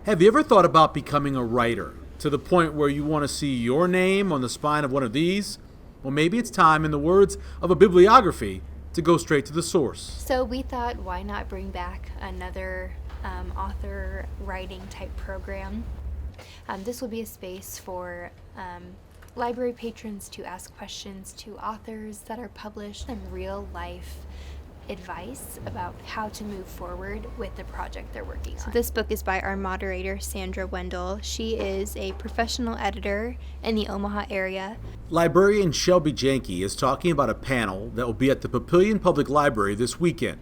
Have you ever thought about becoming a writer to the point where you want to see your name on the spine of one of these? Well, maybe it's time, in the words of a bibliography, to go straight to the source. So we thought, why not bring back another author writing type program? This will be a space for library patrons to ask questions to authors that are published, and real life advice about how to move forward with the project they're working on. So this book is by our moderator, Sandra Wendell. She is a professional editor in the Omaha area. Librarian Shelby Janke is talking about a panel that will be at the Papillion Public Library this weekend.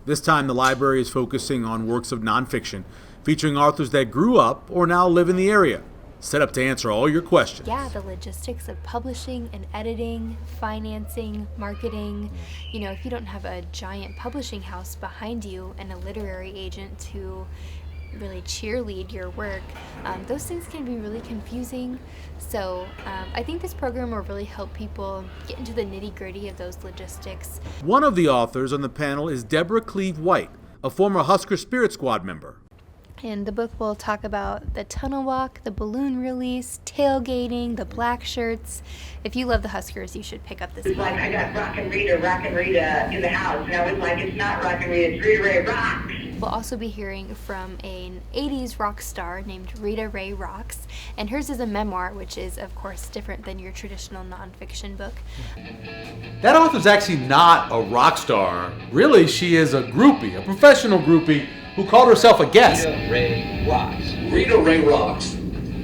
This time the library is focusing on works of nonfiction, featuring authors that grew up or now live in the area, set up to answer all your questions. Yeah, the logistics of publishing and editing, financing, marketing. You know, if you don't have a giant publishing house behind you and a literary agent to really cheerlead your work, those things can be really confusing. So I think this program will really help people get into the nitty-gritty of those logistics. One of the authors on the panel is Deborah Cleve White, a former Husker Spirit Squad member. And the book will talk about the tunnel walk, the balloon release, tailgating, the black shirts. If you love the Huskers, you should pick up this book. It's like I got Rock and Rita in the house. And I was like, it's not Rock and Rita, it's Rita Ray Rocks. We'll also be hearing from an 80s rock star named Rita Ray Rocks. And hers is a memoir, which is, of course, different than your traditional nonfiction book. That author's actually not a rock star. Really, she is a groupie, a professional groupie, who called herself a guest. Rita Ray Rocks. Rita Ray Rocks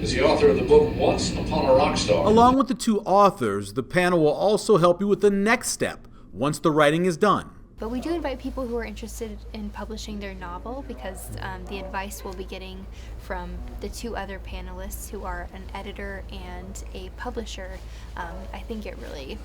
is the author of the book Once Upon a Rock Star. Along with the two authors, the panel will also help you with the next step once the writing is done. But we do invite people who are interested in publishing their novel, because the advice we'll be getting from the two other panelists, who are an editor and a publisher, I think it really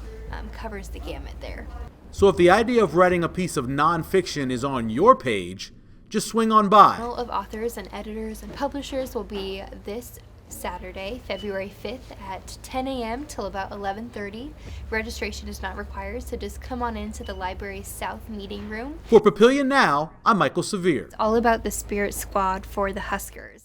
covers the gamut there. So if the idea of writing a piece of nonfiction is on your page, just swing on by. The panel of authors and editors and publishers will be this Saturday, February 5th at 10 a.m. till about 11:30. Registration is not required, so just come on into the library's South Meeting Room. For Papillion Now, I'm Michael Severe. It's all about the Spirit Squad for the Huskers.